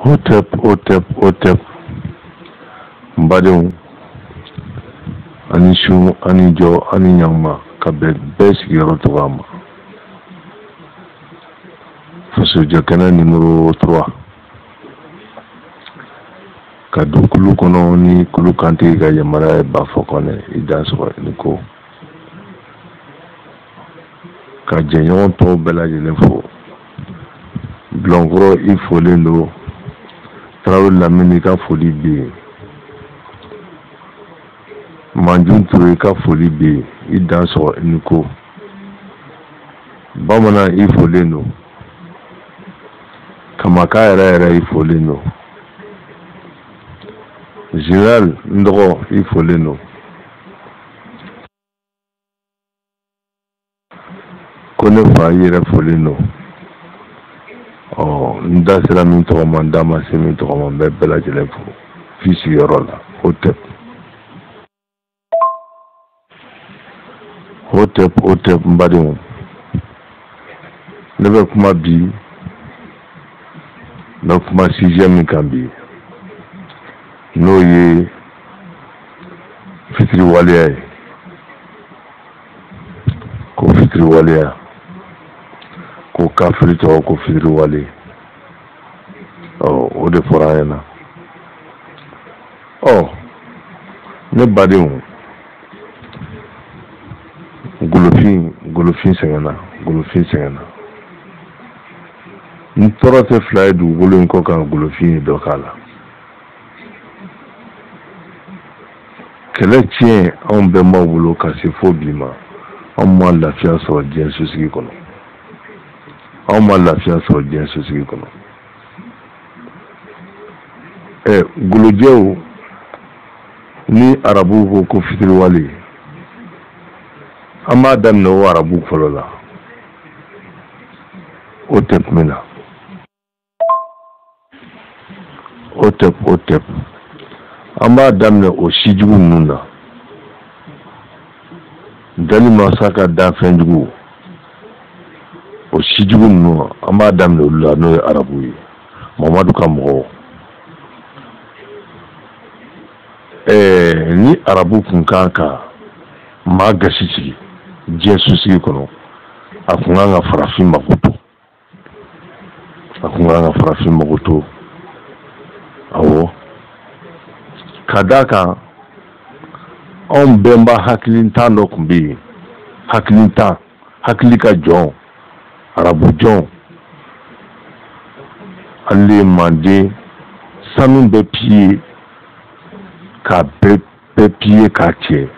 Hotep Mbadon Anishu Anijo Aninyama Kabet Besi Yorotogama Faso Jakana numéro 3 Kadu Kulu Kono ni Kulu Kanti ga Yamara Bafokone Idaso Niko Ka Jenyon to Bela Jelenfo Blongro Ifolendo Travel la Menika Foli B Manjun Touré ka Foli B Idaso Niko Bamana Ifolendo Kamaka era Ifolendo Général Ndro Ifolendo Kone Fayere Folendo Nda sera min tɔgɔma nda ma se min tɔgɔma n bɛ bɛɛ lajɛlen fo f'i sigiyɔrɔ la Hotep n badenw ne bɛ kuma bi n bɛ kuma sujet min kan bi n'o ye fitiri waleya ye ko fitiri waleya ko kafiri tɔgɔ ko fitiri wale o de fɔra an ɲɛna ne badenw golofin sɛgɛnna n tɔɔrɔ tɛ fila ye dugukolo in kɔ kan golofin ye dɔ k'a la kɛlɛ tiɲɛ anw bɛnbaw bolo ka se fo bi ma anw ma lafiya sɔrɔ diɲɛ sosigi kɔnɔ golojɛw ni arabu ko fitiri wale an b'a daminɛ o arabu fɔlɔ la Hotep mina Hotep an b'a daminɛ o sijugu ninnu na dali masa ka danfɛnjugu o sijugu ninnu an b'a daminɛ olu la n'o ye arabu ye Mamadu ka mɔgɔw ni arabu kun kan ka maa gasi sigi diɲɛ sosigi kɔnɔ a kun kan ka farafin mago to awɔ ka d'a kan anw bɛnba hakilintan dɔ kun bɛ yen hakili ka jɔn arabu jɔn ale manden sanu bɛ piye ka bɛɛ piye k'a cɛ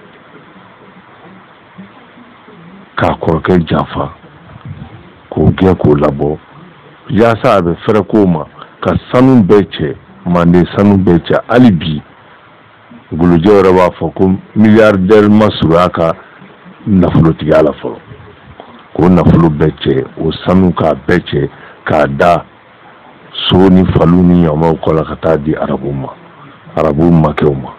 k'a kɔrɔkɛ janfa k'o gɛn k'o labɔ yaasa a bɛ fɛrɛ k'o ma ka sanu bɛɛ cɛ manden sanu bɛɛ cɛ hali bi golojɛ yɛrɛ b'a fɔ ko miliyardɛri ma surunya ka nafolotigiya la fɔlɔ k'o nafolo bɛɛ cɛ o sanu k'a bɛɛ cɛ k'a da so ni falu ni ɲamaw kɔ la ka taa di arabu makɛw ma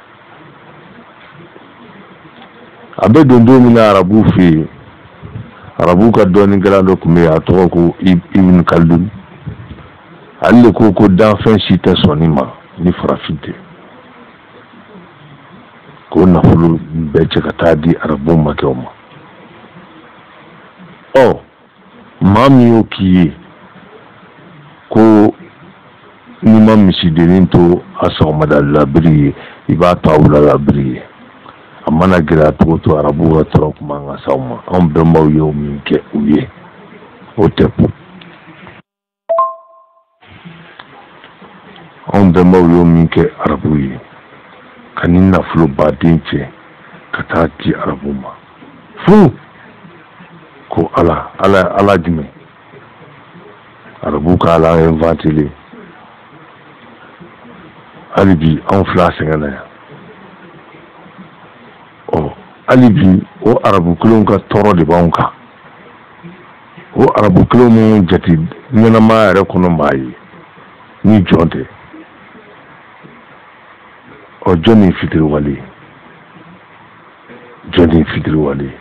a bɛ don min na arabu fɛ yen arabu ka dɔɔninkɛla dɔ tun bɛ yen a tɔgɔ ko Ibn Khaldun ale de ko danfɛn si tɛ sɔnni ma ni farafin tɛ k'o nafolo bɛɛ cɛ ka taa di arabu makɛw ma maa min y'o k'i ye ko n'i ma misidennin to a sɔgɔmada labiri ye i b'a to a wula labiri ye a mana gɛlɛya cogo to arabu ka tɔɔrɔ kuma an ka s'aw ma anw bɛnbaw ye min kɛ u ye Hotep anw bɛnbaw ye min kɛ arabu ye ka ni nafolo baden cɛ ka taa di arabu ma fu ko ala jumɛn arabu ka ala inventele hali bi anw fila sɛgɛnna yan hali bi o arabu kelenw ka tɔɔrɔ de b'anw kan o arabu kelenw minnu jate ɲɛnamaya yɛrɛ kɔnɔ maa ye ni jɔn tɛ jɔn ni fitiri wale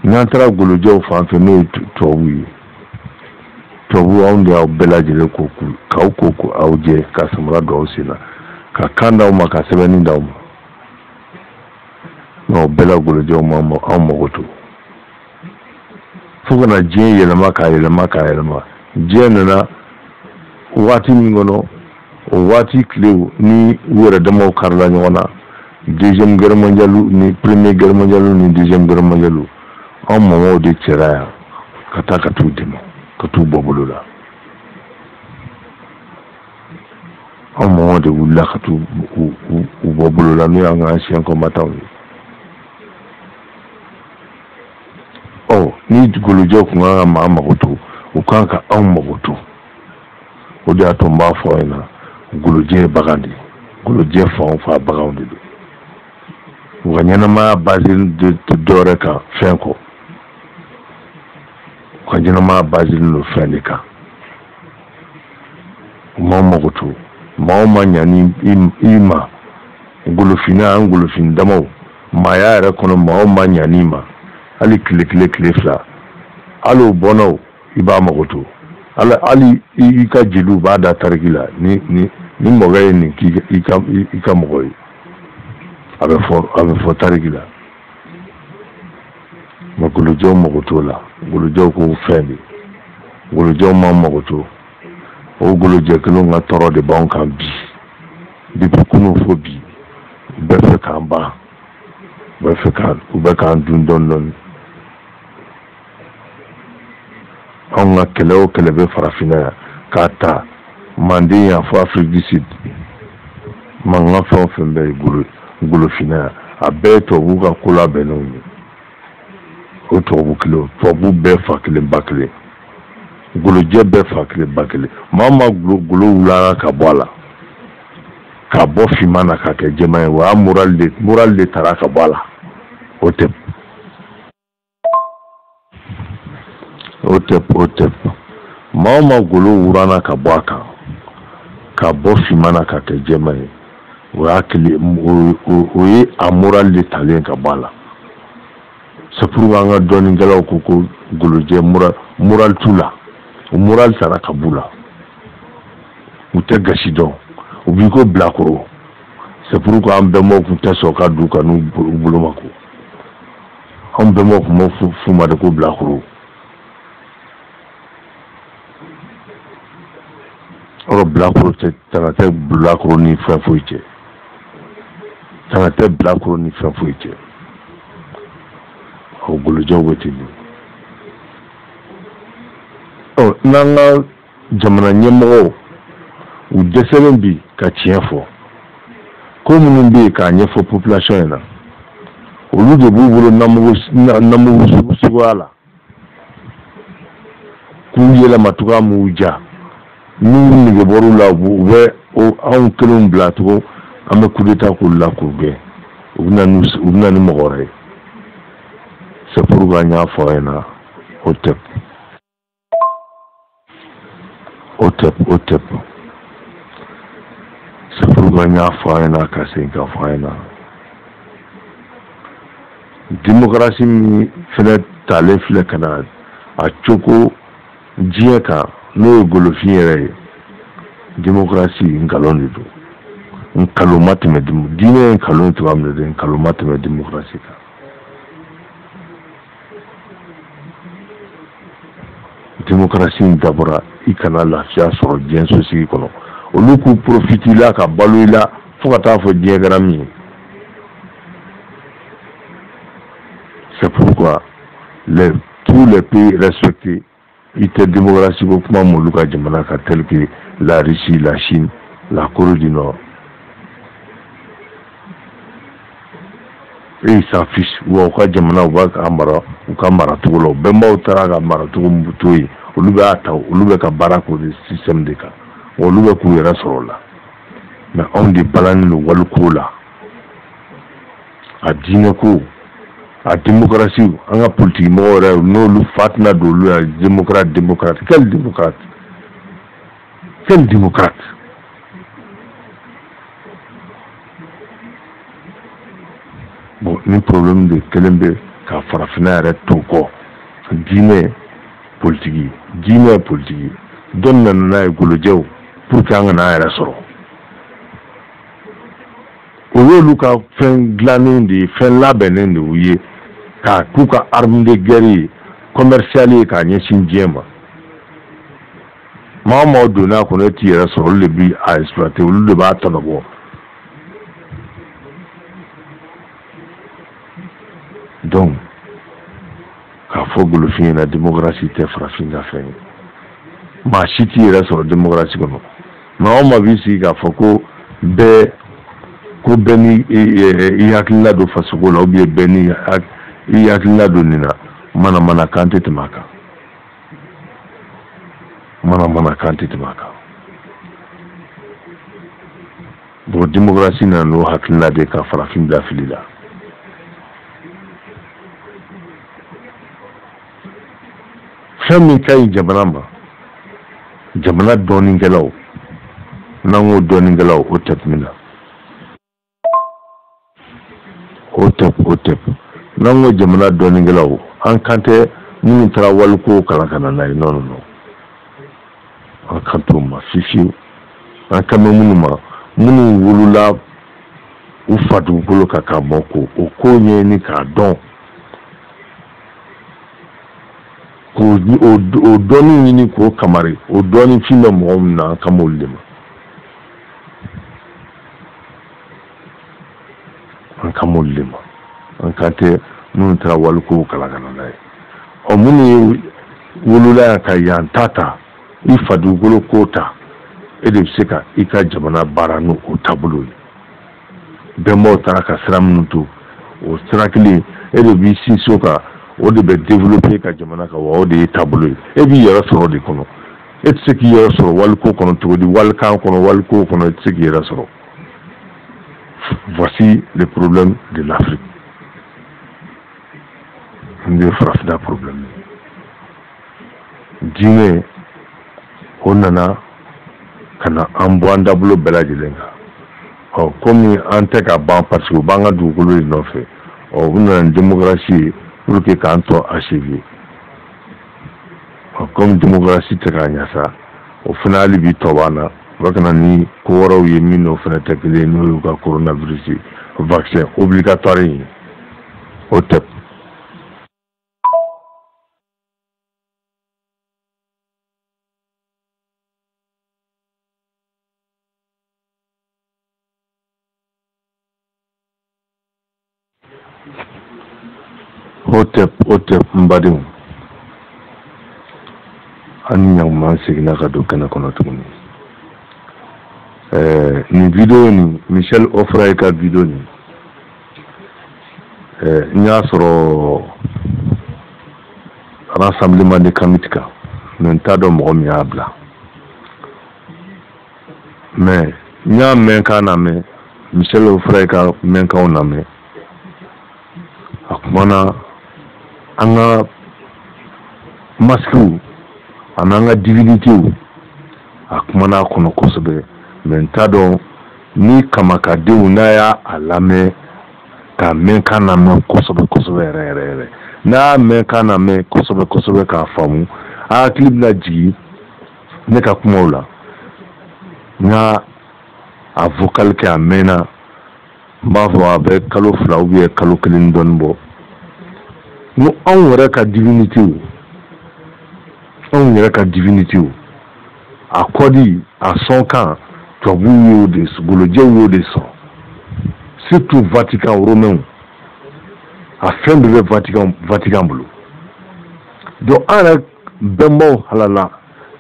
n'an taara golojɛw fan fɛ n'o ye tubabu ye tubabu anw de y'aw bɛɛ lajɛlen ko k'aw ko aw jɛ ka samara don aw sen na ka kan d'aw ma ka sɛbɛnni d'aw ma n'aw bɛɛ la golojɛw anw mago to fo kana diɲɛ yɛlɛma k'a yɛlɛma diɲɛ nana waati min kɔnɔ o waati tilew ni u yɛrɛ damaw karila ɲɔgɔn na deuxième guerre mondiale ni première guerre mondiale ni deuxième guerre mondiale anw mamaw de cɛra yan ka taa ka t'u dɛmɛ ka t'u bɔ bolo la anw mamaw de wulila ka t'u bɔ bolo la n'o y'an ka ancien combattants ye ni golojɛw kun kan ka maa mago to u kan ka anw mago to o de y'a to n b'a fɔ aw ɲɛna golojɛ ye bagan de golojɛ fan o fan baganw de don u ka ɲɛnamaya basilen tɛ dɔwɛrɛ kan fɛn kɔ u ka ɲɛnamaya basilen don fɛn de kan u m'anw mago to maa o maa ɲa ni i ma golofina an golofin damaw maaya yɛrɛ kɔnɔ maa o maa ɲa ni ma hali tile fila hali o bɔnnaw i b'a mago to hali i ka jeliw b'a da tariki la ni mɔgɔ ye nin k'i ka mɔgɔ ye a bɛ fɔ tariki la mɛ golojɛw mago t'o la golojɛw ko fɛn de golojɛw m'an mago to o golojɛ kelen ka tɔɔrɔ de b'anw kan bi depuis kunun fo bi u bɛ fɛ k'an ban u bɛ k'an dun dɔɔni anw ka kɛlɛ o kɛlɛ bɛ farafinna yan k'a ta manden yan fo Afrique du Sud mankan fɛn o fɛn bɛ golofinna yan a bɛɛ ye tubabuw ka ko labɛnnenw ye o tubabu bɛɛ fa kelen ba kelen golojɛ bɛɛ fa kelen ba kelen maa ma golo wulara ka bɔ a la ka bɔ finman na ka kɛ jɛman ye o y'a moral de taara ka bɔ a la o tɛ maa o maa golo wuranna ka bɔ a kan ka bɔ finman na ka kɛ jɛman ye o ye a moral de talen ka bɔ a la c'est pourquoi an ka dɔɔnikɛlaw ko golojɛ moral t'u la o moral taara ka b'u la u tɛ gasi dɔn u b'i ko bilakoro c'est pourquoi an bɛnbaw tun tɛ sɔn ka d'u kan n'u bolo ma ko an bɛnbaw tun b'o f'u ma de ko bilakoro ɔrɔ bilakoro tanga tɛ bilakoro ni fɛn foyi cɛ tanga tɛ bilakoro ni fɛn foyi cɛ o golojɛw bɛ ten de n'an ka jamana ɲɛmɔgɔw u dɛsɛlen bi ka tiɲɛ fɔ ko minnu bɛ yen k'a ɲɛfɔ population ɲɛna olu de b'u bolo namugu suguya la k'u yɛlɛma cogoya min y'u diya n'u nege bɔr'u la u bɛ anw kelenw bila tugun an bɛ coup d'état k'olu la k'u gɛn u bɛ na ni mɔgɔ wɛrɛ ye c'est pourquoi n y'a fɔ aw ɲɛna o tɛ c'est pourquoi n y'a fɔ aw ɲɛna ka segin k'a fɔ aw ɲɛna démocratie min fɛnɛ talen filɛ ka na a cogo diɲɛ kan n'o ye golofin yɛrɛ ye démocratie nkalon de don nkalon ma tɛmɛ diinɛ ye nkalon cogoya min na dɛ nkalon ma tɛmɛ démocratie kan démocratie dabɔra i kana lafiya sɔrɔ diɲɛ sosigi kɔnɔ olu k'u profite i la ka balo i la fo ka taa fɔ diɲɛ kɛra min ye c'est pourquoi tous les pays respectés i tɛ démocratie ko kuma m'olu ka jamana kan tel que la Russie, la Chine, la Corée du Nord. Et ils s'en fichent. Ou ka jamana u b'a ka mara cogo la bɛnbaw taara ka mara cogo min to yen olu b'a ta olu bɛ ka baara k'o de système de kan olu bɛ k'u yɛrɛ sɔrɔ o la mais anw de balannen don waliko la a diinɛ ko a démocratie an ka politique mɔgɔw yɛrɛ n'olu fa tɛna don olu la démocrate quel démocrate bon ni problème de kelen bɛ ka farafinna yɛrɛ to kɔ diinɛ politique diinɛ politiki dɔn nana n'a ye golojɛw pour que an kana an yɛrɛ sɔrɔ o y'olu ka fɛn dilannen de ye fɛn labɛnnen de y'u ye k'a k'u ka arme de guerre ye commercial ye k'a ɲɛsin diɲɛ ma maa o maa donn'a kɔnɔ e t'i yɛrɛ sɔrɔ olu de bi a exploiter olu de b'a tɔnɔbɔ donc k'a fɔ golofin ɲɛna démocratie tɛ farafin ka fɛn ye maa si t'i yɛrɛ sɔrɔ démocratie kɔnɔ maa o maa b'i sigi k'a fɔ ko bɛɛ ni i hakilila don fasoko la ou bien bɛɛ ni i hakilila don nin na mana kan tɛ tɛmɛ a kan mana kan tɛ tɛmɛ a kan bon démocratie nana n'o hakilila de ka farafin bila fili la fɛn min ka ɲi jamana ma jamana dɔɔninkɛlaw n'an ko dɔɔninkɛlaw o tɛp min na o tɛp n'an ko jamana dɔɔninkɛlaw an kan tɛ minnu taara waliko kalan ka na n'a ye non an kan t'o ma fiyewu an kan bɛ minnu ma minnu wolola u fa dugukolo kan k'a mɔ ko o ko ɲɛɲini k'a dɔn k'o dɔnni ɲini k'o kamari o dɔnni fin bɛ mɔgɔ min na an kan b'olu de ma an kan b'olu de ma an kan tɛ minnu taara waliko kalan ka na n'a ye ɔ minnu ye wolola yan ka yan ta i fa dugukolo ko ta e de bɛ se ka i ka jamana baara n'o taabolo ye bɛnbaw taara ka sira minnu to o sira kelen e de b'i sinsin o kan o de bɛ développer ka jamana kan wa o de ye taabolo ye e b'i yɛrɛ sɔrɔ de kɔnɔ e tɛ se k'i yɛrɛ sɔrɔ waliko kɔnɔ cogo di walikan kɔnɔ waliko kɔnɔ e tɛ se k'i yɛrɛ sɔrɔ voici le problème de l'Afrique n de ye farafinna problème diinɛ o nana ka na an bɔ an dabolo bɛɛ lajɛlen kan komi an tɛ ka ban parce que u b'an ka dugukolo de nɔfɛ u nana ni démocratie ye pour que k'an tɔ achever comme démocratie tɛ k'a ɲɛ sa o fana hali bi tɔ b'an na u bɛ ka na ni ko wɛrɛw ye min n'o fana tɛ kelen ye n'o y'u ka coronavirus ye vaccin obligatoire ye o tɛ OTEP n badenw an ni ɲakuma an seginna ka don kɛnɛ kɔnɔ tuguni nin video nin Michel Ofra ka video nin n y'a sɔrɔ rassemblement de Kamitika mais n t'a dɔn mɔgɔ min y'a bila mais n y'a mɛn k'a lamɛn Michel Ofra ka mɛn k'aw lamɛn a kumana an ka masquew ani an ka divinitéw a kumana a kɔnɔ kosɛbɛ mais n t'a dɔn ni kamakadenw n'a y'a lamɛn k'a mɛn k'a lamɛn kosɛbɛ yɛrɛ n'a y'a mɛn k'a lamɛn kosɛbɛ k'a faamu a hakili bɛna jigin ne ka kumaw la n y'a a vocal kɛ a mɛnna n b'a fɔ a bɛ kalo 2 ou bien kalo 1 dɔɔnin bɔ no anw yɛrɛ ka divinitéw a kɔdi a sɔn kan tubabuw y'o de golojɛw y'o de sɔn surtout Vatican romain a fɛn bɛɛ bɛ Vatican bolo donc an yɛrɛ bɛnbaw halala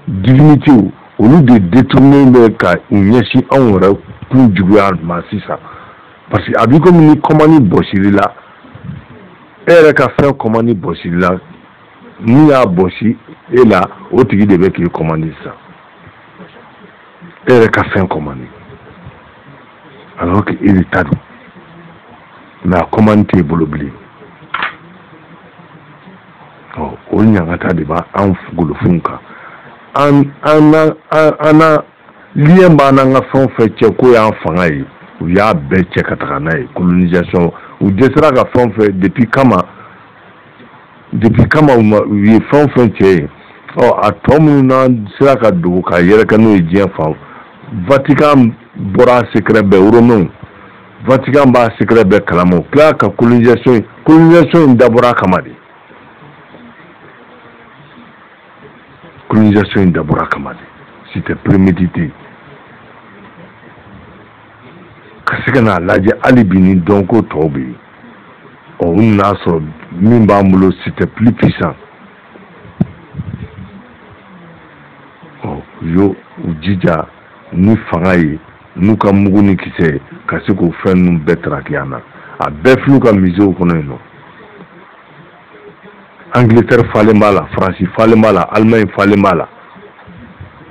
divinitéw olu de détourné bɛ ka u ɲɛsin anw yɛrɛ kun juguya ma sisan parce que a b'i komi ni kɔmani bɔsili la e yɛrɛ ka fɛn kɔmani bɔsili la min y'a bɔsi e la o tigi de bɛ k'i kɔmani sisan e yɛrɛ ka fɛn kɔmani alors que e de ta don mais a kɔmani t'e bolo bilen o ɲangata de b'an golofunw kan an na lien b'an n'an ka fɛn o fɛn cɛ k'o y'an fanga ye u y'a bɛɛ cɛ ka taga n'a ye colonisation u dɛsɛra ka fɛn o fɛn depuis kama u ye fɛn o fɛn cɛ ye a tɔ minnu na sera ka dogo ka yɛrɛ kɛ n'o ye diɲɛ fan Vatican bɔra secret bɛɛ Romain Vatican b'a secret bɛɛ kalama o tila ka colonisation in dabɔra kama de colonisation in dabɔra kama de c'était prémédité ka se ka n'a lajɛ hali bi ni dɔnko tɔw bɛ yen u nana sɔrɔ min b'an bolo c'était plus puissant yo u jija ni fanga ye n'u ka mugu ni kisɛ ka se k'o fɛn ninnu bɛɛ traquer an na a bɛɛ filɛ u ka musée kɔnɔ yen nɔ Angleterre falen b'a la Faransi falen b'a la Allemagne falen b'a la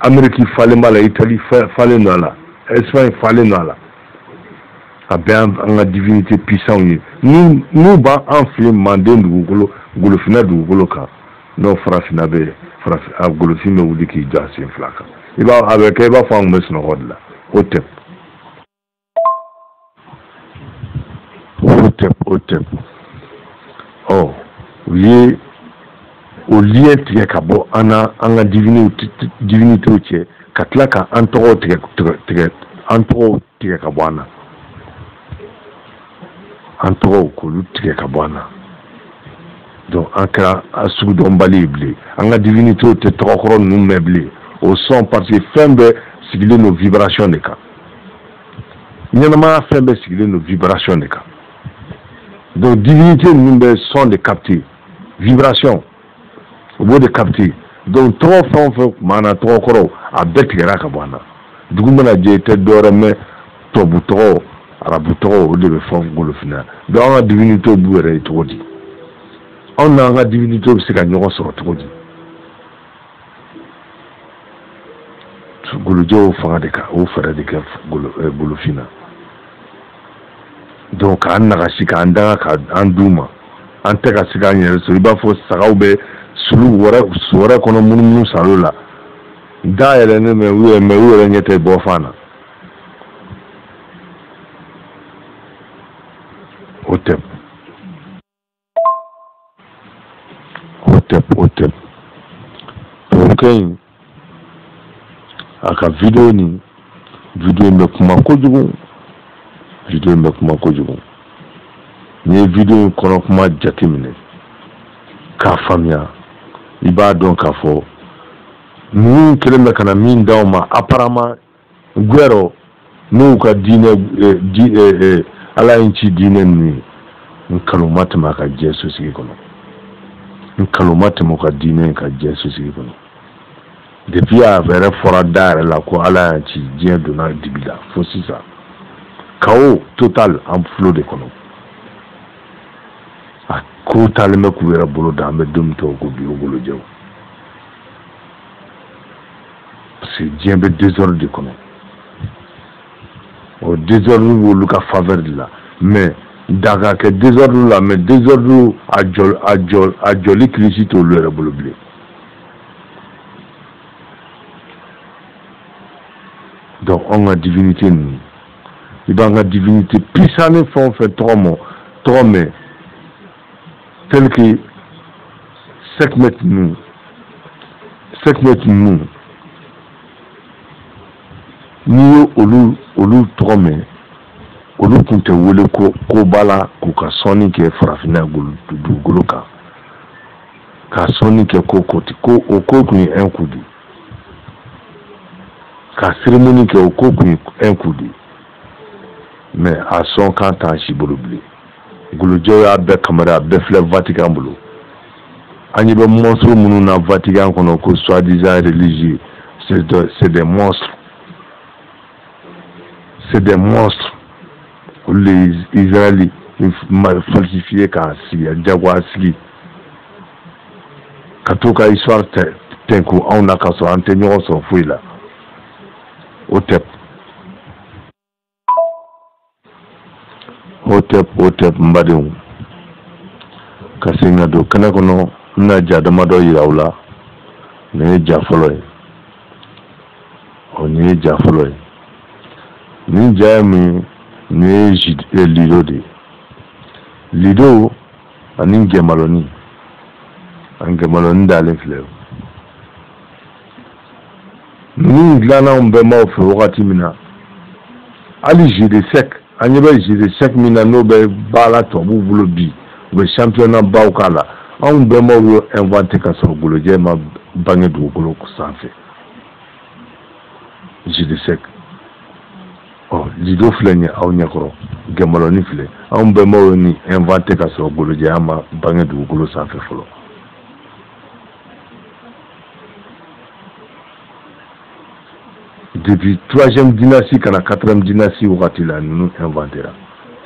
Amérique falen b'a la Italie falen don a la Espagne falen don a la a bɛɛ an ka divinité puissant ye n'u b'an fɛ yen Manden dugukolo Golofina dugukolo kan n'o farafinna bɛ a golofin bɛ wuli k'i jɔ a sen fila kan a bɛ kɛ i b'a fɔ an tun bɛ sunɔgɔ de la o tɛ u ye o lien tigɛ ka bɔ an ka divinitéw cɛ ka tila ka an tɔgɔw tigɛ ka bɔ an na an tɔgɔw k'olu tigɛ ka bɔ an na donc an kɛra a sugudɔnbali ye bilen an ka divinitéw tɛ tɔgɔkɔrɔ ninnu mɛn bilen o sɔn parce que fɛn bɛɛ sigilen don vibration de kan ɲɛnamaya fɛn bɛɛ sigilen don vibration de kan donc divinité ninnu bɛ son de capter vibration o b'o de capter donc tɔgɔ fɛn o fɛn tuma na tɔgɔkɔrɔw a bɛɛ tigɛra ka bɔ an na dugu mana jɛ i tɛ dɔwɛrɛ mɛn tubabu tɔgɔ arabu tɔgɔ o de bɛ fɔ Golofina donc an ka divinitéw b'u yɛrɛ ye cogo di anw n'an ka divinitéw bɛ se ka ɲɔgɔn sɔrɔ cogo di golojɛw fanga de kan o fɛɛrɛ de kɛ Golofina donc k'an nagasi k'an danga k'an d'u ma an tɛ ka se k'an yɛrɛ sɔrɔ i b'a fɔ sagaw bɛ sulu wɛrɛ kɔnɔ munumunu salo la da yɛlɛnnen mɛ u yɛrɛ ɲɛ tɛ bɔ fan na o tɛ tubabu in a ka video in bɛ kuma kojugu n'i ye video in kɔnɔ kuma jateminɛ k'a faamuya i b'a dɔn k'a fɔ ninnu kelen bɛ ka na min d'aw ma apparemment Guero n'u ka diinɛ ala ye n ci diinɛ ninnu ye n kalo ma tɛmɛ a ka diɲɛ sosigi kɔnɔ n kalo ma tɛmɛ o ka diinɛ ka diɲɛ sosigi kɔnɔ depuis a yɛrɛ fɔra da yɛrɛ la ko ala y'a ci diɲɛ donna dibi la fo sisan chaos total an fulo de kɔnɔ a ko taalen bɛ k'u yɛrɛ bolo da an bɛ don min tɔw ko bi o golojɛw parce que diɲɛ bɛ désordre de kɔnɔ o désordre b'olu ka faveur de la mais daga kɛ désordre la mais désordre a jɔli kilisi t'olu yɛrɛ bolo bilen donc an ka divinité ninnu i b'an ka divinité puissant ni fɛn o fɛn tɔgɔ mɛn tel que Sekhmet ninnu n'i ye olu tɔgɔ mɛn olu tun tɛ wele ko b'a la k'u ka sɔnni kɛ farafinna dugukolo kan ka sɔnni kɛ ko o ko tun ye un coup de ka cérémonie kɛ o ko tun ye un coup de mais a sɔn kan t'an si bolo bilen golojɛw y'a bɛɛ kamara a bɛɛ filɛ Vatican bolo an ɲɛ bɛ monstre minnu na Vatican kɔnɔ ko soi-disant religieux c'est des monstres olu de Israël falsifié k'a sigi a jago a sigi ka to ka histoire tɛnku anw na ka sɔrɔ an tɛ ɲɔgɔn sɔrɔ foyi la o tɛ n badenw ka segin ka don kɛnɛ kɔnɔ n bɛna ja damadɔ yira aw la nin ye ja fɔlɔ ye nin ja ye min nin ye Lido de ye Lido ani Gɛmalɔni dalen filɛ Nous glanons bema fait Wakatimina. Ali jide sec, Agnebe jide sec mina no be bala to bulobi, be championnat baukala. On bema yo inventé ka so goloje ma bange du golo ko sanfe. Jide sec. Oh, lido flenya au nyakoro, gemalo ni fle. On bema yo ni inventé ka so goloje ma bange du golo sanfe folo. Depuis 3e dynastie, quand la 4e dynastie, nous inventé là.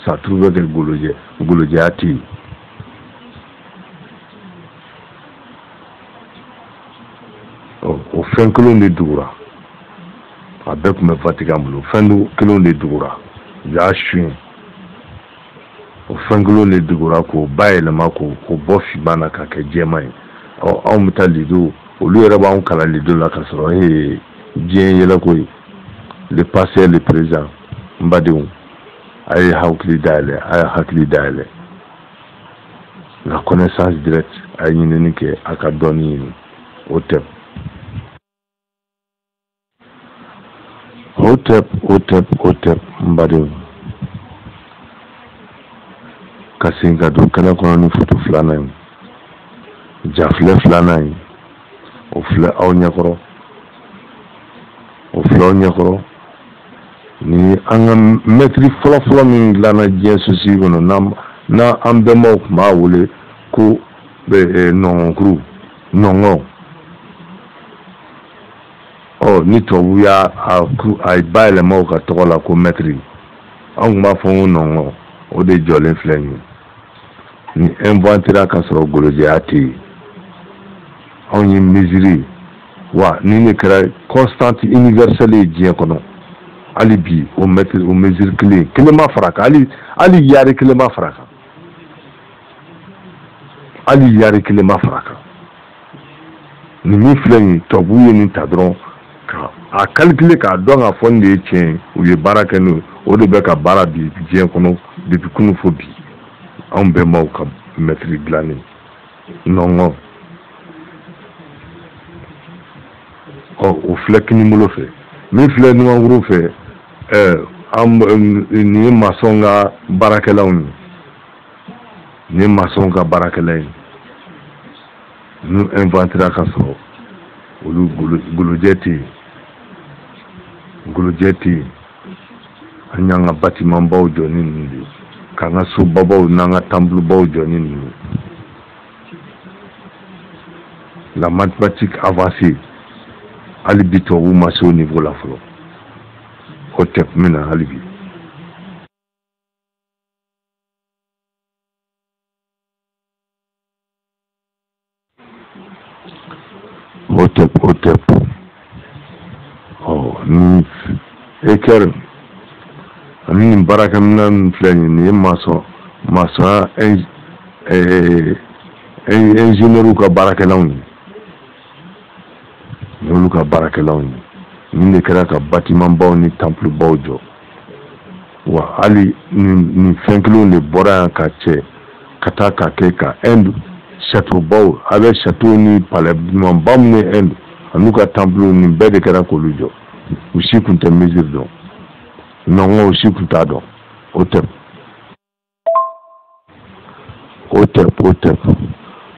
Ça trouve que le Golodje a tiré. Au fin que l'on est doura, avec mes fatigambles, au fin que l'on est doura, j'ai chien. Au fin que l'on est doura, qu'au bail le mako, qu'au bofi banaka, que djemai. On met à l'ido, au lieu d'avoir un canal de la casserole, et bien y a la couille. Le passé et le présent, Mbadéou, aïe hakli daile. La connaissance directe, aïe n'enike, akadoni, otep. Otep, Mbadéou. Kasingado, kana konani futu flanay. Jafle flanay. Ofle awnyakoro. Ofle awnyakoro. Ni anga metri folo min lana dien sosi gono na ambemo ma wole ko be non gru nongo oh ni to ya a baile mo ka to la ko metri ang ma fo nongo o de jolin flenni ni inventera ka soro Golodje ati on yi misiri wa ni ne kra constante universelle dien kono alibi au mesure clé ma fraka ali yari clé ma fraka ni fleni to buye ni tadron ka a calculer ka don a fond de tien ou ye baraka no o de be ka bara bi bien kono depuis kunu phobie on be mo ka mettre glané non o flek ni mulo fe mi flek ni nguru fe ni masonga barakelaun ni masonga barakelain nous inventera kaso olu Golodje anyanga bâtiment baw joni ni kanga su babaw nanga tamblu baw joni ni la mathématique avancée alibito ou marché au niveau la flo Otep mina alibi Otep oh ni eker ni baraka mina fleni ni maso ingénieur ka baraka lawni nolu ka baraka lawni ni kera ka bâtiment baw ni temple baw jo wa ali ni fenklo le bora ka che kata ka ke ka end château baw avec château ni palais bam ni end anuka temple ni bede kera ko lujo usi kunta mesure don non usi kunta don Otep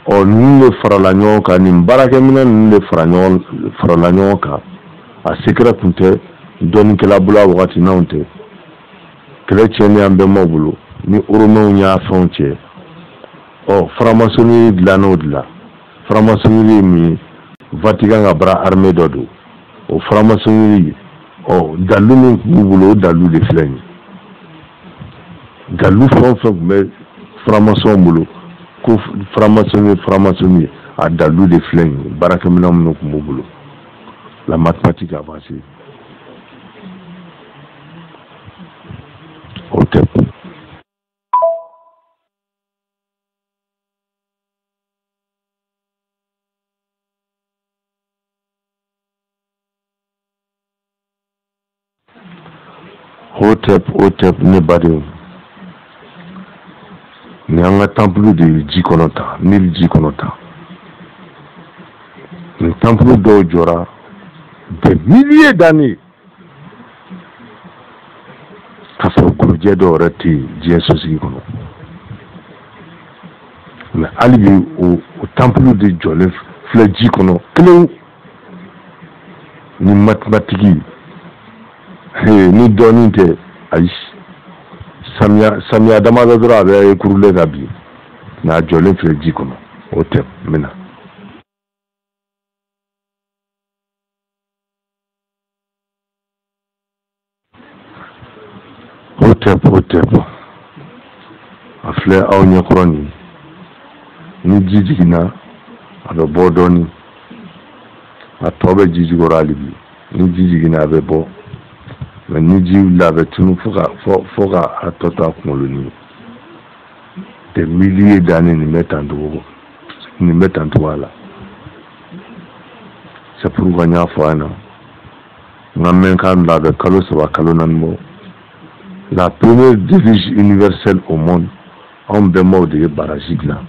o nous le faralagnon ka ni baraka mina nous le faralagnon ka a secret kunte doni kala bula wakati naunte chrétien ni ambe mobulu ni urumo nya fonche o franc-maçonnerie de la nodla franc-maçonnerie mi Vatican ga bra armée dodo o franc-maçonnerie o dalu ni bubulo dalu de fleni dalu fon mais franc-maçon bulo ko franc-maçonnerie a dalu de fleni baraka mina no bubulo la mathématique avancée. Otep. Otep ne bade. Ni anga temple de Jikonota, ni Jikonota. Ni temple do jora. des milliers d'années. Kafo Guruje d'Orati, Jésus Gono. Mais alibi au temple de Jolef, Fledji Kono, Clou, ni mathématiques, ni donite, Aïs, Samia Damadra avait écoulé la vie. Na Jolef Fledji Kono, au thème, maintenant. Hotep a filɛ aw ɲɛkɔrɔ nin ni ji jiginna a bɛ bɔ dɔɔni a tɔ bɛ ji jukɔrɔ hali bi ni ji jiginna a bɛ bɔ mais ni ji wulila a bɛ tunu fo ka a tɔ to a kunkolonin des milliers d'années nin bɛ tan cogoya la c'est pourquoi n y'a fɔ a ɲɛna n ka mɛn k'a la a bɛ kalo 3 kalo 4 bɔ. La première devise universelle au monde, on bémol de barrage là.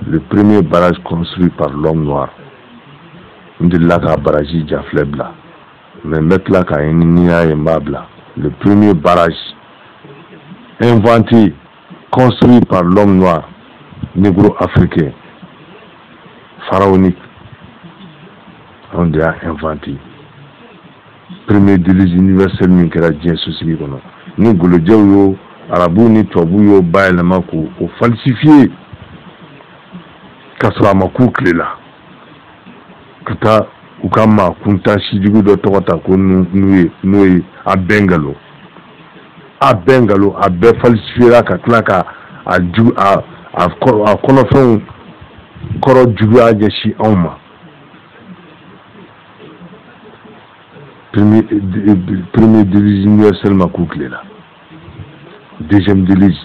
Le premier barrage construit par l'homme noir. On dit là qu'un barrage Jaflebla. Mais mettre là qu'un Nia et Mabla. Le premier barrage inventé, construit par l'homme noir, négro-africain, pharaonique. On dit inventé. Premier devise universelle, nous qui a dit ceci. Ni Golojew yo arabu ni tobu yo bayelema ko o falsifier kasra makukle la kata ukama kunta shidigu do tokota ko nuye a bengalo a be falsifier ka klaka a konofon koro jugu a jeshi awma premier devise universelle makukle la. Deuxième devise.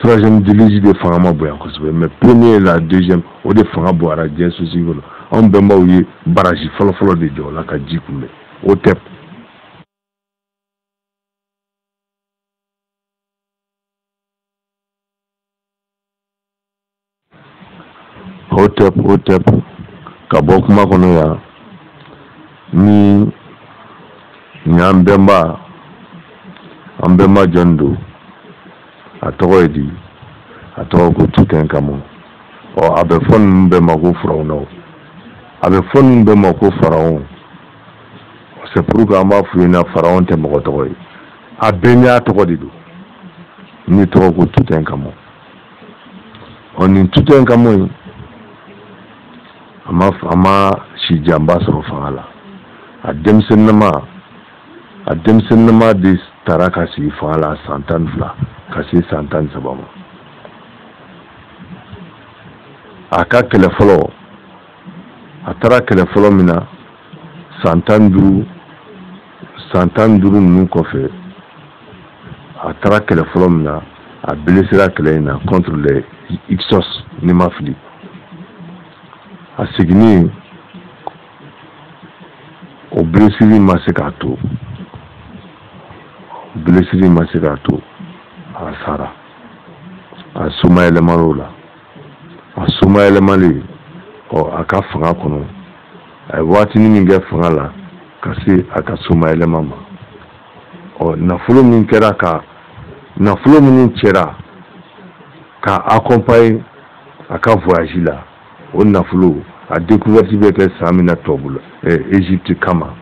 Troisième devise de Fangama Boyankosbe. Mais premier la deuxième, au de Fangama Boyara Jésus. On bemba ouye baraji folo de Dieu la ka jikume. Au tep. Au tep. Kabokuma kono ya. Ni ambemba jondo atoro edi atoro ko Tutankamon o abe fon mbemba ko Pharaon abe fon mbemba ko Pharaon c'est pourquoi ma fouina Pharaon te mo to yi abenya to dido ni to ko Tutankamon on ni Tutankamon ama shi jamba so fala a demsenema de tara kasi fala santan fla kasi santan sabama aka kele folo atara kele folo mina santan duru nu kofe atara kele folo mina a blessera kele ina contre les Ixos ni mafli a signi o blessiri masikato a sara a suma elemalola a suma elemali o aka fanga kono ai wati ni nge fanga la kasi aka suma elemama o nafulo min kera ka nafulo min chera ka accompagner aka voyage la o nafulo a découvert que Samina Tobula Égypte kama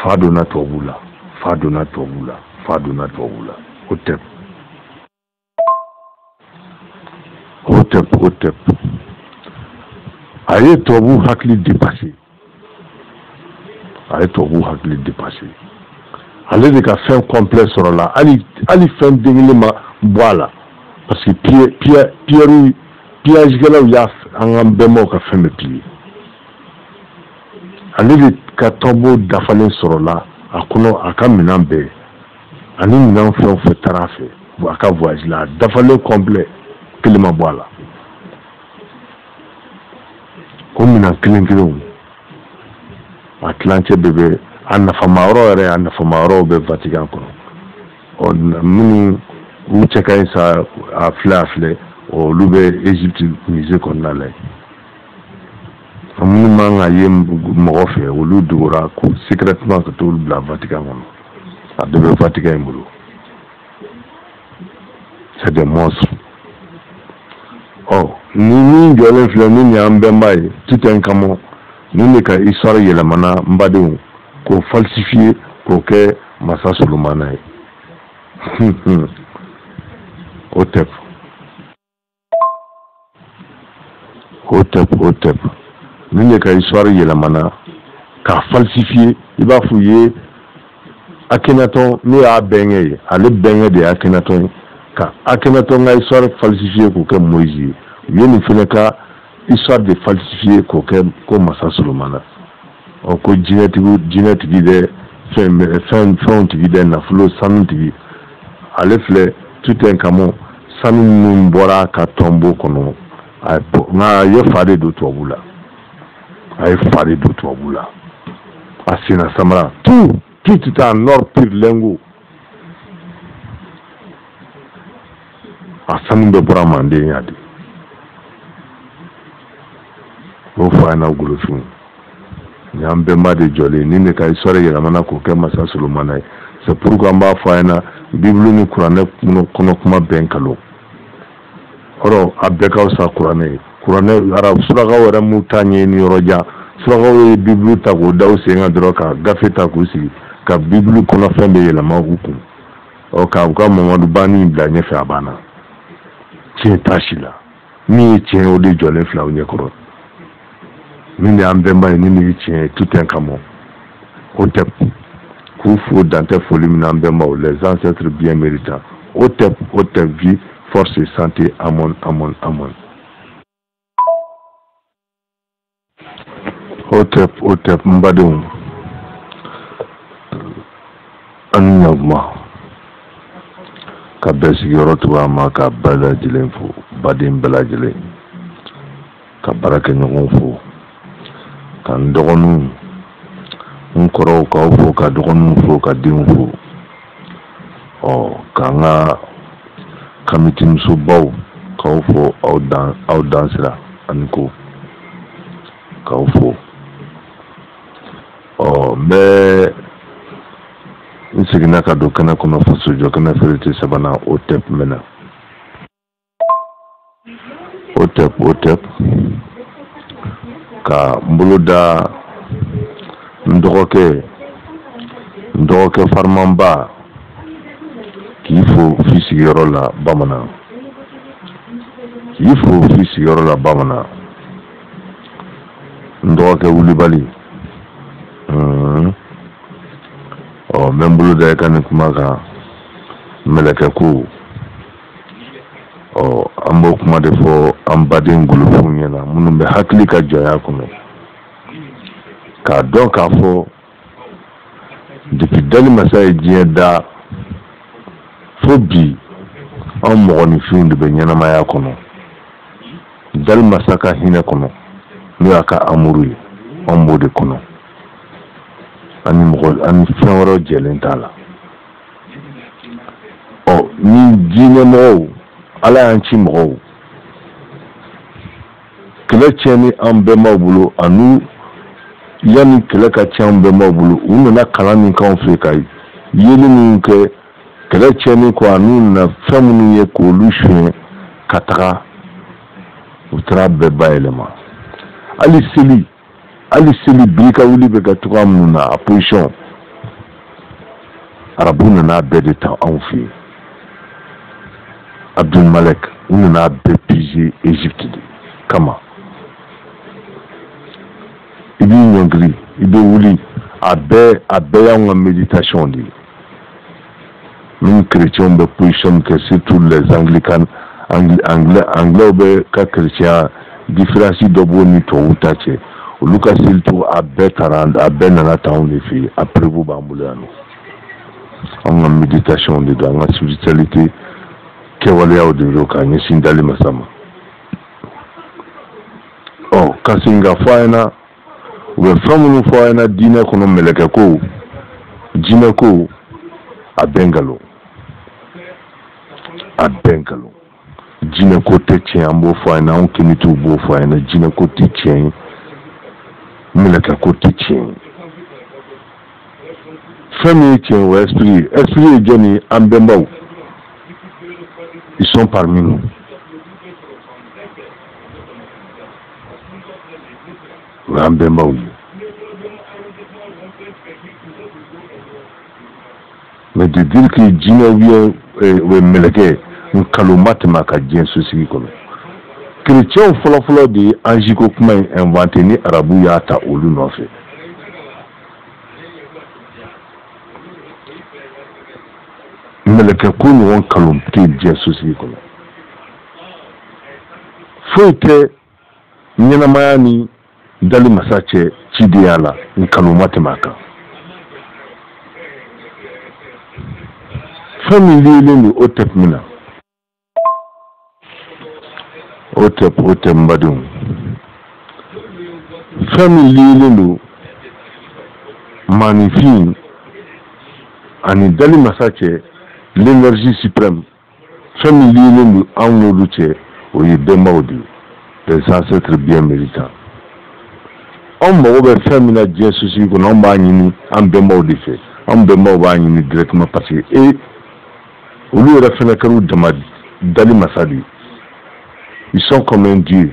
Fadona Tobula Hotep aye tobu hakli dépassé allez de ka fin complet sur là ali fin dengilema voilà parce que piège gelaw ya an bemo ka femme pied allez de ka tobo dafalen sur là akono aka minambe ani minan fait tarafe bo aka voyage là dafalen complet kelema voilà ko minan kelen Atlante bébé anafamaro be Vatican kono on mini ucheka sa afle o lube Egypte musée qu'on a là minnu man ka ye mɔgɔ fɛ olu dogora ko secrètement ka t'olu bila Vatican kɔnɔ a bɛɛ bɛ Vatican in bolo. C'est des monstres. Ni min jɔlen filɛ ni nin y'an bɛnba ye tout un kamo ni de ka histoire yɛlɛmana n badenw k'o falsifier k'o kɛ masa Solomana ye. Hotep. Ni de ka histoire yɛlɛmana k'a falsifier i b'a f'u ye Akhenaton n'o y'a bɛnkɛ ye ale bɛnkɛ de ye Akhenaton ye ka Akhenaton ka histoire falsifier k'o kɛ Moïse ye u ye nin fɛnɛ ka histoire de falsifier k'o kɛ ko masa Solomana ko jinɛtigi dɛ fɛnw tigi dɛ nafolo sanu tigi ale filɛ tout un kamo sanu minnu bɔra ka tombeau kɔnɔ a ye fa de don tubabu la a senna samara tout est en or pur lingot a sanu bɛ bɔra Manden ya de o fa na golofin y'an bɛnba de jɔlen ni ne ka histoire yɛlɛmana k'o kɛ masa Solomana ye c'est pourquoi an b'a fɔ a ɲɛna Bible ni kuranɛ kɔnɔ kuma bɛn kalo ɔrɔ a bɛɛ ka fisa kuranɛ ye arabu surakaw yɛrɛ m'u ta ɲɛɲini yɔrɔ jan surakaw ye Bible ta k'o da u sen kan dɔrɔn ka gafe ta k'u sigi ka Bible kɔnɔ fɛn bɛɛ yɛlɛma u kun ka u ka Mamadu Bani bila ɲɛfɛ a banna tiɲɛ t'a si la min ye tiɲɛ o de jɔlen filɛ u ɲɛkɔrɔ min de y'an bɛnba ye ni nin ye tiɲɛ ye tout un kamo Hotep k'u fo dantɛ foli min n'an bɛnbaw les ancêtres bien méritants Hotep vie force et santé amon Hotep n badenw an ni ɲakuma ka bɛɛ sigiyɔrɔ cogoya ma ka bɛɛ lajɛlen fo baden bɛɛ lajɛlen ka baarakɛɲɔgɔnw fo ka n dɔgɔninw n kɔrɔw k'aw fo ka dɔgɔninw fo ka denw fo k'an ka kamitimusobaw k'aw fo aw dansira ani ko k'aw fo n bɛ n seginna ka don kɛnɛ kɔnɔ fasojɔ kɛnɛ feerete sabanan Hotep mɛna Hotep ka n bolo da n dɔgɔkɛ farimanba k'i fo fi sigiyɔrɔ la bamanan n dɔgɔkɛ Wulibali n bɛ n bolo da i ka nin kuma kan mɛlɛkɛ ko an b'o kuma de fɔ an baden golofunw ɲɛna minnu bɛ hakili ka jɔnya kɔnɔ k'a dɔn k'a fɔ depuis Dalimasa ye diɲɛ da fo bi an mɔgɔninfinw de bɛ ɲɛnamaya kɔnɔ Dalimasa ka hinɛ kɔnɔ n'o y'a ka amuru ye an b'o de kɔnɔ ani fɛn wɛrɛw jɛlen t'a la ni diinɛ mɔgɔw Ala y'an ci mɔgɔw kɛlɛ tiɲɛni an bɛnbaw bolo ani yanni kɛlɛ ka tiɲɛ an bɛnbaw bolo u nana kalan min k'anw fɛ ka yeli minnu kɛ kɛlɛ tiɲɛni kɔ ani nana fɛn minnu ye k'olu suɲɛ ka taga u taara bɛɛ bayɛlɛma hali seli birika wuli bɛ kɛ cogoya minnu na a position arabu nana bɛɛ de ta anw fɛ yen Abdul Malek u nana bɛɛ piger Égypte de kama i b'i ɲɔngiri i bɛ wuli a bɛɛ y'anw ka méditation de ye minnu chrétiens bɛ position min kɛ surtout les anglicans anglais bɛ ka chrétien différence dɔ b'o ni tubabuw ta cɛ olu ka selitu a bɛɛ nana ta anw de fɛ yen a preuve b'an bolo yan nɔ anw ka méditation de don an ka spiritualité kɛwaleyaw de don k'a ɲɛsin Dalimasa ma ka segin ka fɔ a ɲɛna u bɛ fɛn minnu fɔ a ɲɛna diinɛ kɔnɔ mɛlɛkɛ ko jinɛ ko a bɛɛ nkalon jinɛ ko tɛ tiɲɛ an b'o fɔ a ɲɛna anw kinitiw b'o fɔ a ɲɛna jinɛ ko tɛ tiɲɛ ye meleka ko ti tiɲɛ fɛn min ye tiɲɛ o esprit ye jɔn ye an bɛnbaw ils sont parmi nous o y'an bɛnbaw ye mais de dire que jinɛ ou melekɛ nkalon ma tɛmɛ a ka diɲɛ sosigi kɔnɔ chrétiens fɔlɔfɔlɔ de ye anjiko kuma in inventé ni arabu y'a ta olu nɔfɛ melekɛ ko ɲɔgɔn kalon tɛ diɲɛ sosigi kɔnɔ foyi tɛ ɲɛnamaya ni dali masa cɛ cidenya la nkalon ma tɛmɛ a kan fɛn min lielen don o tɛp min na o tɛp n badenw fɛn min lielen don maanifin ani dali masa cɛ l'énergie suprême fɛn min lielen don anw n'olu cɛ o ye bɛnbaw de les ancêtres bien méritants anw mago bɛ fɛn min na diɲɛ sosigi kɔnɔ anw b'a ɲini an bɛnbaw de fɛ anw bɛnbaw b'a ɲini directement parce que olu yɛrɛ fɛnɛ kɛr'u dama dali masa de ils sont comme un dieu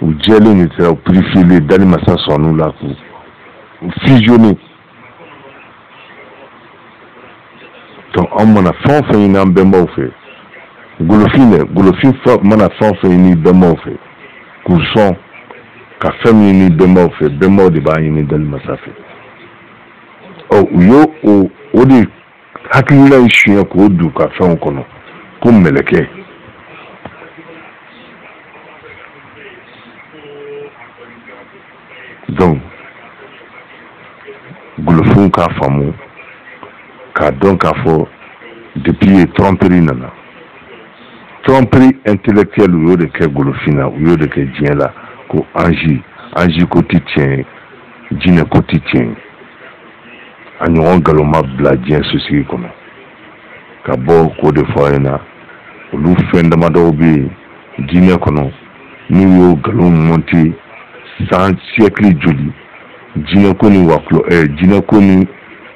u jɛlen de tɛ u purifier dali masa sɔnnu la k'u fusionner donc an mana fɛn o fɛn ɲini an bɛnbaw fɛ golofin mana fɛn o fɛn ɲini bɛnbaw fɛ k'u sɔn ka fɛn min ɲini bɛnbaw fɛ bɛnbaw de b'a ɲini dali masa fɛ u y'o o de hakilila in suɲɛ k'o du ka fɛnw kɔnɔ ko mɛlɛkɛ donc golofinw k'a faamu k'a dɔn k'a fɔ depuis ye tromperie nana tromperie intellectuelle u y'o de kɛ golofin na u y'o de kɛ diɲɛ la ko anji ko ti tiɲɛ jinɛ ko ti tiɲɛ a ɲɔgɔn nkalon ma bila diɲɛ sosigi kɔnɔ ka bɔ k'o de fɔ an ɲɛna olu fɛn damadɔw bɛ yen diinɛ kɔnɔ n'u y'o nkalon monté san siècle joli jinɛ ko ni wakulo jinɛ ko ni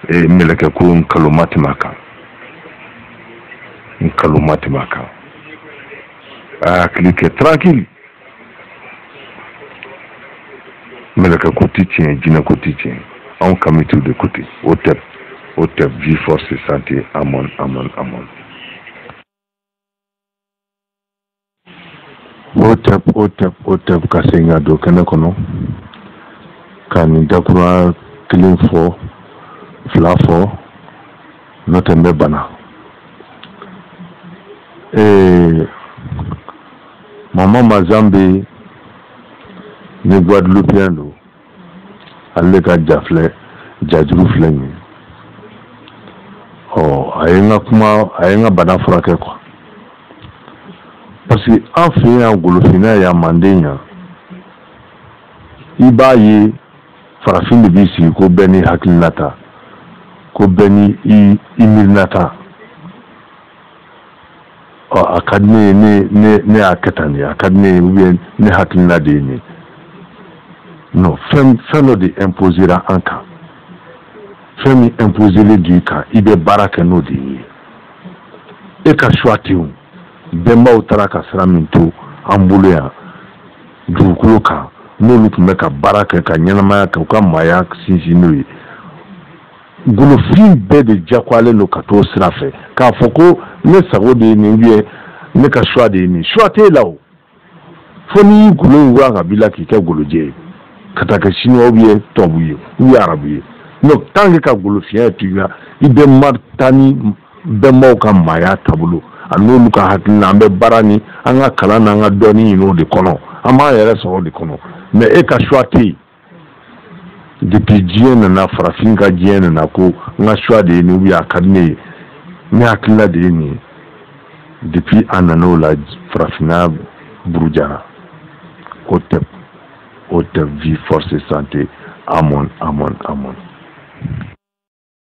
mɛlɛkɛ ko nkalon ma tɛmɛ a kan nkalon ma tɛmɛ a kan a hakili kɛ tranquille mɛlɛkɛ ko ti tiɲɛ jinɛ ko ti tiɲɛ anw ka mi t'u de côté o tɛ vie force santé amon o tɛ ka segin ka don kɛnɛ kɔnɔ ka nin dakura kelen fɔ fila fɔ n'o tɛ n bɛ bana mama mazan bɛ ni guadeloupéen don ale ka jajuru filɛ nin ye a ye n ka bana furakɛ quoi parce que an fɛ yan golofinna yan manden yan i b'a ye farafin de b'i sigi ko bɛɛ ni hakilinata ko bɛɛ ni i miirinata a ka di ne ye ne y'a kɛ tan de a ka di ne ye ou bien ne hakilina de ye nin non fɛn dɔ de imposera an kan fɛn min imposelen do i kan i bɛ baara kɛ n'o de ye e ka choix tɛ o bɛnbaw taara ka sira min to an bolo yan dugukolo kan n'olu tun bɛ ka baara kɛ ka ɲɛnamaya kɛ u ka maaya sinsin n'o ye golofin bɛɛ de diyagoyalen don ka t'o sira fɛ k'a fɔ ko ne sago de ye nin ou ne ka choix de ye nin choix t'e la o fo n'i y'i golo in wura ka b'i la k'i kɛ golojɛ ye ka taa kɛ chinois ou bien tubabu ye ou bien arabu ye donc tant que ka golofiya tu la i bɛ taa ni bɛnbaw ka maaya taabolo a n'olu ka hakilina an bɛ baara ni an ka kalan n'an ka dɔnni ɲini o de kɔnɔ an b'an yɛrɛ sɔrɔ o de kɔnɔ mais e ka choix tɛ yen depuis diɲɛ nana farafin ka diɲɛ nana ko n ka choix de ye nin ou bien a ka di ne ye ne hakilina de ye nin ye depuis an nana o la farafinna burujara o tɛ vie force santé amon